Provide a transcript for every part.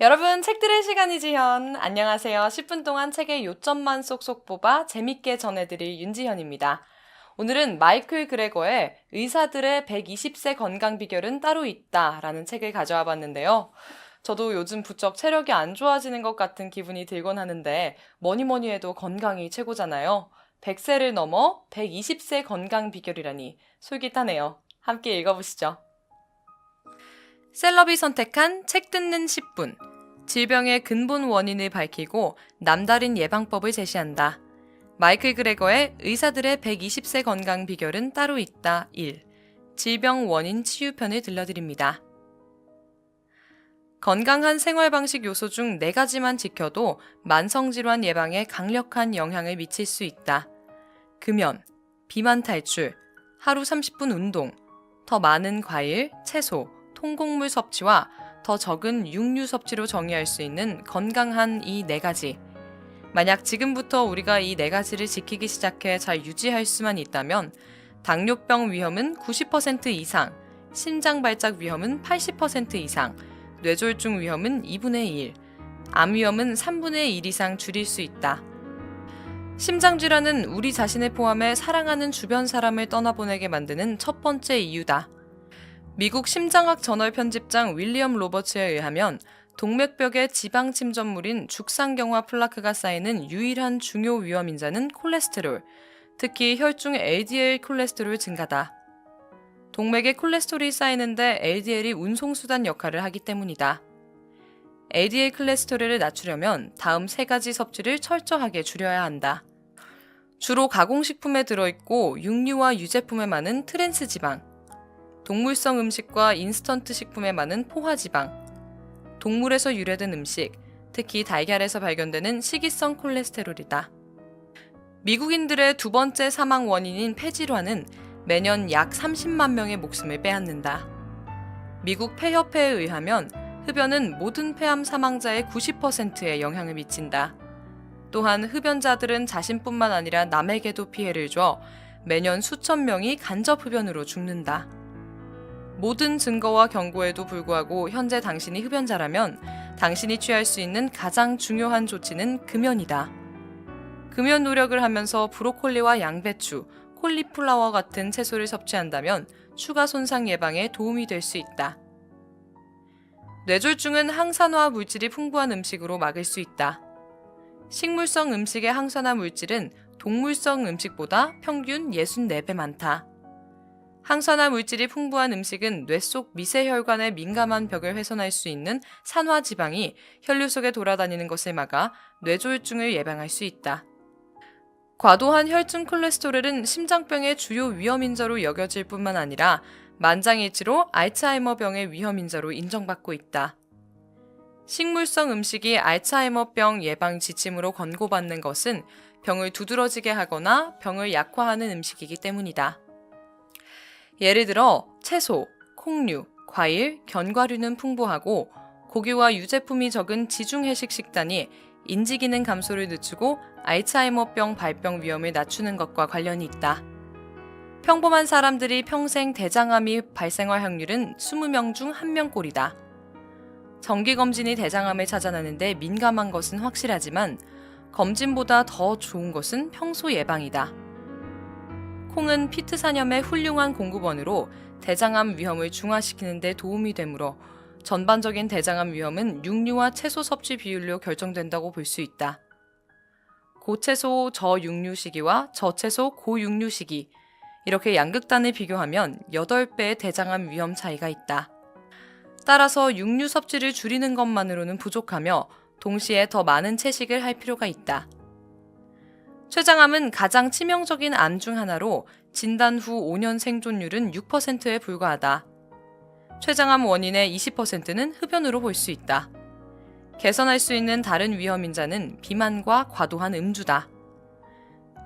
여러분, 책들의 시간이지현. 안녕하세요. 10분 동안 책의 요점만 쏙쏙 뽑아 재밌게 전해드릴 윤지현입니다. 오늘은 마이클 그레거의 의사들의 120세 건강 비결은 따로 있다 라는 책을 가져와 봤는데요. 저도 요즘 부쩍 체력이 안 좋아지는 것 같은 기분이 들곤 하는데 뭐니 해도 건강이 최고잖아요. 100세를 넘어 120세 건강 비결이라니 솔깃하네요. 함께 읽어보시죠. 셀럽이 선택한 책 듣는 10분. 질병의 근본 원인을 밝히고 남다른 예방법을 제시한다. 마이클 그레거의 의사들의 120세 건강 비결은 따로 있다 1. 질병 원인 치유편을 들려드립니다. 건강한 생활 방식 요소 중 4가지만 지켜도 만성질환 예방에 강력한 영향을 미칠 수 있다. 금연, 비만 탈출, 하루 30분 운동, 더 많은 과일, 채소, 통곡물 섭취와 더 적은 육류 섭취로 정의할 수 있는 건강한 이 4가지. 만약 지금부터 우리가 이 4가지를 지키기 시작해 잘 유지할 수만 있다면 당뇨병 위험은 90% 이상, 심장 발작 위험은 80% 이상, 뇌졸중 위험은 2분의 1, 암 위험은 3분의 1 이상 줄일 수 있다. 심장질환은 우리 자신을 포함해 사랑하는 주변 사람을 떠나보내게 만드는 첫 번째 이유다. 미국 심장학 저널 편집장 윌리엄 로버츠에 의하면 동맥벽에 지방 침전물인 죽상경화 플라크가 쌓이는 유일한 중요 위험 인자는 콜레스테롤, 특히 혈중 LDL 콜레스테롤 증가다. 동맥에 콜레스테롤이 쌓이는데 LDL이 운송수단 역할을 하기 때문이다. LDL 콜레스테롤을 낮추려면 다음 3가지 섭취를 철저하게 줄여야 한다. 주로 가공식품에 들어있고 육류와 유제품에 많은 트랜스 지방, 동물성 음식과 인스턴트 식품에 많은 포화지방, 동물에서 유래된 음식, 특히 달걀에서 발견되는 식이성 콜레스테롤이다. 미국인들의 2번째 사망 원인인 폐질환은 매년 약 30만 명의 목숨을 빼앗는다. 미국 폐협회에 의하면 흡연은 모든 폐암 사망자의 90%에 영향을 미친다. 또한 흡연자들은 자신뿐만 아니라 남에게도 피해를 줘 매년 수천 명이 간접 흡연으로 죽는다. 모든 증거와 경고에도 불구하고 현재 당신이 흡연자라면 당신이 취할 수 있는 가장 중요한 조치는 금연이다. 금연 노력을 하면서 브로콜리와 양배추, 콜리플라워 같은 채소를 섭취한다면 추가 손상 예방에 도움이 될 수 있다. 뇌졸중은 항산화 물질이 풍부한 음식으로 막을 수 있다. 식물성 음식의 항산화 물질은 동물성 음식보다 평균 64배 많다. 항산화 물질이 풍부한 음식은 뇌 속 미세혈관의 민감한 벽을 훼손할 수 있는 산화지방이 혈류 속에 돌아다니는 것을 막아 뇌졸중을 예방할 수 있다. 과도한 혈중 콜레스테롤은 심장병의 주요 위험인자로 여겨질 뿐만 아니라 만장일치로 알츠하이머병의 위험인자로 인정받고 있다. 식물성 음식이 알츠하이머병 예방 지침으로 권고받는 것은 병을 두드러지게 하거나 병을 약화하는 음식이기 때문이다. 예를 들어 채소, 콩류, 과일, 견과류는 풍부하고 고기와 유제품이 적은 지중해식 식단이 인지기능 감소를 늦추고 알츠하이머병 발병 위험을 낮추는 것과 관련이 있다. 평범한 사람들이 평생 대장암이 발생할 확률은 20명 중 1명꼴이다. 정기검진이 대장암을 찾아내는데 민감한 것은 확실하지만 검진보다 더 좋은 것은 평소 예방이다. 콩은 피트산염의 훌륭한 공급원으로 대장암 위험을 중화시키는 데 도움이 되므로 전반적인 대장암 위험은 육류와 채소 섭취 비율로 결정된다고 볼 수 있다. 고채소 저육류 시기와 저채소 고육류 시기, 이렇게 양극단을 비교하면 8배의 대장암 위험 차이가 있다. 따라서 육류 섭취를 줄이는 것만으로는 부족하며 동시에 더 많은 채식을 할 필요가 있다. 췌장암은 가장 치명적인 암 중 하나로 진단 후 5년 생존율은 6%에 불과하다. 췌장암 원인의 20%는 흡연으로 볼 수 있다. 개선할 수 있는 다른 위험인자는 비만과 과도한 음주다.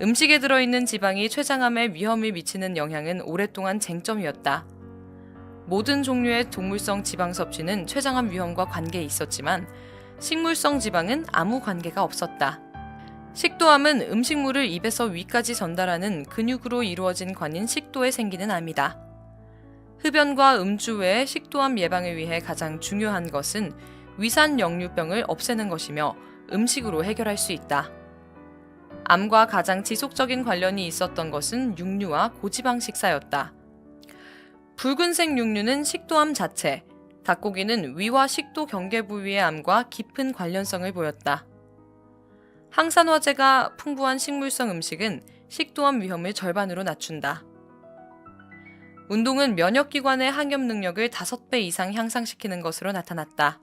음식에 들어있는 지방이 췌장암에 위험을 미치는 영향은 오랫동안 쟁점이었다. 모든 종류의 동물성 지방 섭취는 췌장암 위험과 관계에 있었지만 식물성 지방은 아무 관계가 없었다. 식도암은 음식물을 입에서 위까지 전달하는 근육으로 이루어진 관인 식도에 생기는 암이다. 흡연과 음주 외에 식도암 예방을 위해 가장 중요한 것은 위산역류병을 없애는 것이며 음식으로 해결할 수 있다. 암과 가장 지속적인 관련이 있었던 것은 육류와 고지방 식사였다. 붉은색 육류는 식도암 자체, 닭고기는 위와 식도 경계 부위의 암과 깊은 관련성을 보였다. 항산화제가 풍부한 식물성 음식은 식도암 위험을 절반으로 낮춘다. 운동은 면역기관의 항염 능력을 5배 이상 향상시키는 것으로 나타났다.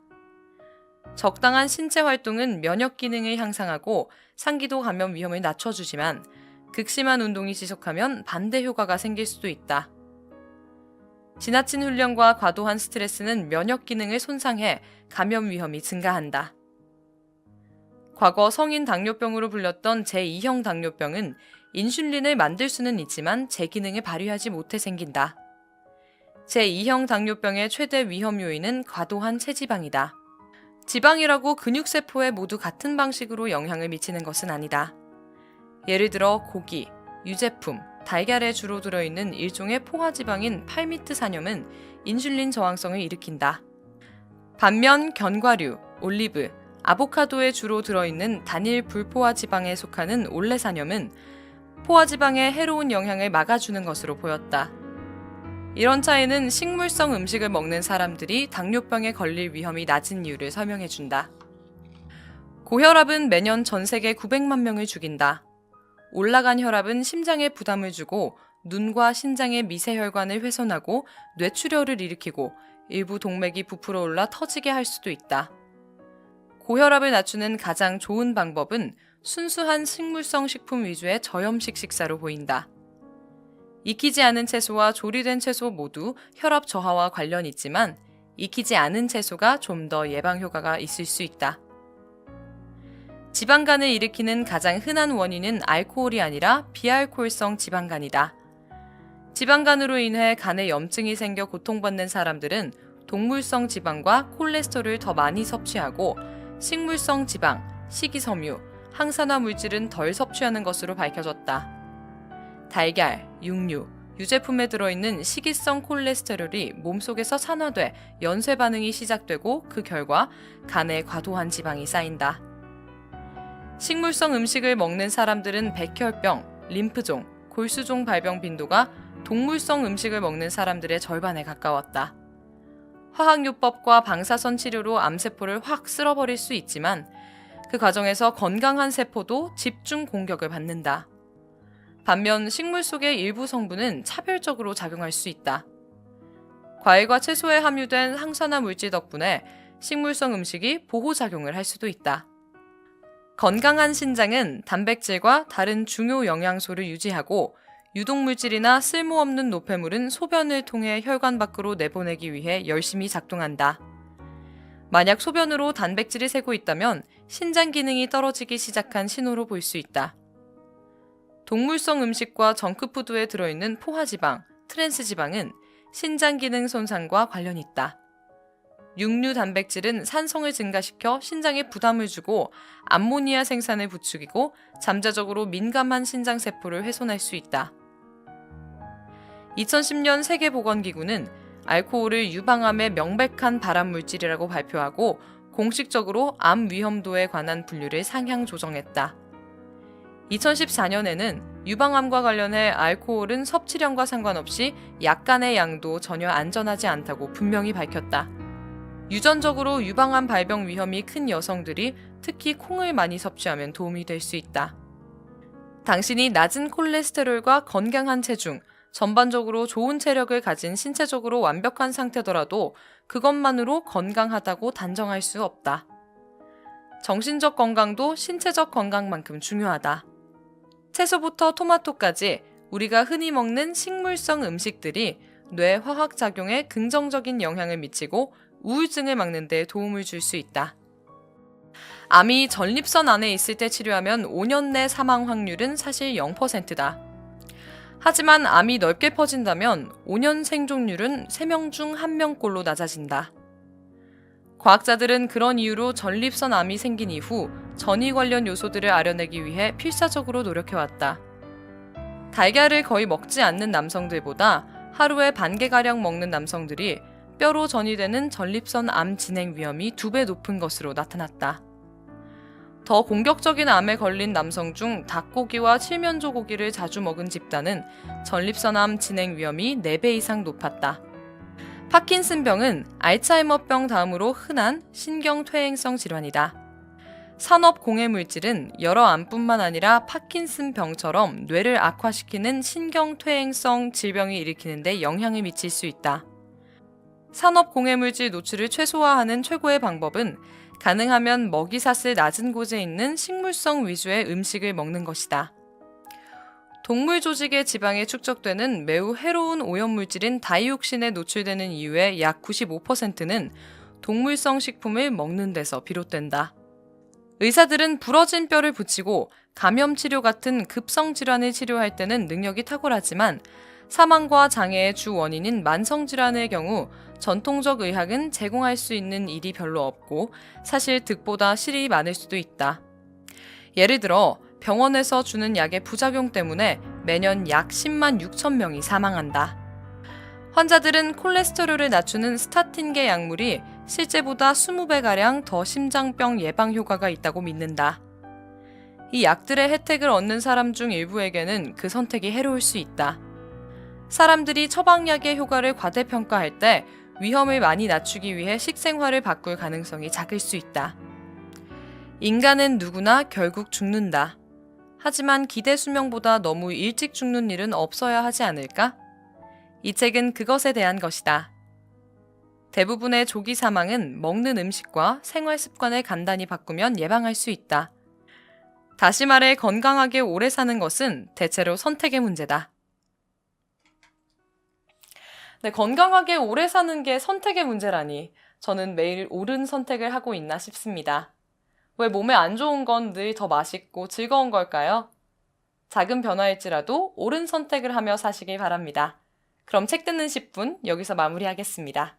적당한 신체 활동은 면역 기능을 향상하고 상기도 감염 위험을 낮춰주지만 극심한 운동이 지속하면 반대 효과가 생길 수도 있다. 지나친 훈련과 과도한 스트레스는 면역 기능을 손상해 감염 위험이 증가한다. 과거 성인 당뇨병으로 불렸던 제2형 당뇨병은 인슐린을 만들 수는 있지만 제 기능을 발휘하지 못해 생긴다. 제2형 당뇨병의 최대 위험 요인은 과도한 체지방이다. 지방이라고 근육세포에 모두 같은 방식으로 영향을 미치는 것은 아니다. 예를 들어 고기, 유제품, 달걀에 주로 들어있는 일종의 포화지방인 팔미트산염은 인슐린 저항성을 일으킨다. 반면 견과류, 올리브, 아보카도에 주로 들어있는 단일 불포화지방에 속하는 올레산염은 포화지방의 해로운 영향을 막아주는 것으로 보였다. 이런 차이는 식물성 음식을 먹는 사람들이 당뇨병에 걸릴 위험이 낮은 이유를 설명해준다. 고혈압은 매년 전 세계 900만 명을 죽인다. 올라간 혈압은 심장에 부담을 주고 눈과 신장의 미세혈관을 훼손하고 뇌출혈을 일으키고 일부 동맥이 부풀어 올라 터지게 할 수도 있다. 고혈압을 낮추는 가장 좋은 방법은 순수한 식물성 식품 위주의 저염식 식사로 보인다. 익히지 않은 채소와 조리된 채소 모두 혈압 저하와 관련이 있지만 익히지 않은 채소가 좀 더 예방 효과가 있을 수 있다. 지방간을 일으키는 가장 흔한 원인은 알코올이 아니라 비알코올성 지방간이다. 지방간으로 인해 간에 염증이 생겨 고통받는 사람들은 동물성 지방과 콜레스테롤을 더 많이 섭취하고 식물성 지방, 식이섬유, 항산화 물질은 덜 섭취하는 것으로 밝혀졌다. 달걀, 육류, 유제품에 들어있는 식이성 콜레스테롤이 몸속에서 산화돼 연쇄 반응이 시작되고 그 결과 간에 과도한 지방이 쌓인다. 식물성 음식을 먹는 사람들은 백혈병, 림프종, 골수종 발병 빈도가 동물성 음식을 먹는 사람들의 절반에 가까웠다. 화학요법과 방사선 치료로 암세포를 확 쓸어버릴 수 있지만 그 과정에서 건강한 세포도 집중 공격을 받는다. 반면 식물 속의 일부 성분은 차별적으로 작용할 수 있다. 과일과 채소에 함유된 항산화 물질 덕분에 식물성 음식이 보호작용을 할 수도 있다. 건강한 신장은 단백질과 다른 중요 영양소를 유지하고 유독물질이나 쓸모없는 노폐물은 소변을 통해 혈관 밖으로 내보내기 위해 열심히 작동한다. 만약 소변으로 단백질이 새고 있다면 신장 기능이 떨어지기 시작한 신호로 볼 수 있다. 동물성 음식과 정크푸드에 들어있는 포화지방, 트랜스지방은 신장 기능 손상과 관련이 있다. 육류 단백질은 산성을 증가시켜 신장에 부담을 주고 암모니아 생산을 부추기고 잠재적으로 민감한 신장세포를 훼손할 수 있다. 2010년 세계보건기구는 알코올을 유방암의 명백한 발암물질이라고 발표하고 공식적으로 암 위험도에 관한 분류를 상향 조정했다. 2014년에는 유방암과 관련해 알코올은 섭취량과 상관없이 약간의 양도 전혀 안전하지 않다고 분명히 밝혔다. 유전적으로 유방암 발병 위험이 큰 여성들이 특히 콩을 많이 섭취하면 도움이 될 수 있다. 당신이 낮은 콜레스테롤과 건강한 체중, 전반적으로 좋은 체력을 가진 신체적으로 완벽한 상태더라도 그것만으로 건강하다고 단정할 수 없다. 정신적 건강도 신체적 건강만큼 중요하다. 채소부터 토마토까지 우리가 흔히 먹는 식물성 음식들이 뇌 화학작용에 긍정적인 영향을 미치고 우울증을 막는 데 도움을 줄 수 있다. 암이 전립선 안에 있을 때 치료하면 5년 내 사망 확률은 사실 0%다. 하지만 암이 넓게 퍼진다면 5년 생존율은 3명 중 1명꼴로 낮아진다. 과학자들은 그런 이유로 전립선 암이 생긴 이후 전이 관련 요소들을 알아내기 위해 필사적으로 노력해왔다. 달걀을 거의 먹지 않는 남성들보다 하루에 반 개가량 먹는 남성들이 뼈로 전이되는 전립선 암 진행 위험이 2배 높은 것으로 나타났다. 더 공격적인 암에 걸린 남성 중 닭고기와 칠면조 고기를 자주 먹은 집단은 전립선암 진행 위험이 4배 이상 높았다. 파킨슨병은 알츠하이머병 다음으로 흔한 신경퇴행성 질환이다. 산업 공해 물질은 여러 암뿐만 아니라 파킨슨병처럼 뇌를 악화시키는 신경퇴행성 질병이 일으키는 데 영향을 미칠 수 있다. 산업 공해 물질 노출을 최소화하는 최고의 방법은 가능하면 먹이사슬 낮은 곳에 있는 식물성 위주의 음식을 먹는 것이다. 동물 조직의 지방에 축적되는 매우 해로운 오염물질인 다이옥신에 노출되는 이유의 약 95%는 동물성 식품을 먹는 데서 비롯된다. 의사들은 부러진 뼈를 붙이고 감염 치료 같은 급성 질환을 치료할 때는 능력이 탁월하지만 사망과 장애의 주 원인인 만성 질환의 경우 전통적 의학은 제공할 수 있는 일이 별로 없고 사실 득보다 실이 많을 수도 있다. 예를 들어 병원에서 주는 약의 부작용 때문에 매년 약 10만 6천 명이 사망한다. 환자들은 콜레스테롤을 낮추는 스타틴계 약물이 실제보다 20배가량 더 심장병 예방 효과가 있다고 믿는다. 이 약들의 혜택을 얻는 사람 중 일부에게는 그 선택이 해로울 수 있다. 사람들이 처방약의 효과를 과대평가할 때 위험을 많이 낮추기 위해 식생활을 바꿀 가능성이 작을 수 있다. 인간은 누구나 결국 죽는다. 하지만 기대 수명보다 너무 일찍 죽는 일은 없어야 하지 않을까? 이 책은 그것에 대한 것이다. 대부분의 조기 사망은 먹는 음식과 생활 습관을 간단히 바꾸면 예방할 수 있다. 다시 말해 건강하게 오래 사는 것은 대체로 선택의 문제다. 네, 건강하게 오래 사는 게 선택의 문제라니 저는 매일 옳은 선택을 하고 있나 싶습니다. 왜 몸에 안 좋은 건 늘 더 맛있고 즐거운 걸까요? 작은 변화일지라도 옳은 선택을 하며 사시길 바랍니다. 그럼 책 듣는 10분 여기서 마무리하겠습니다.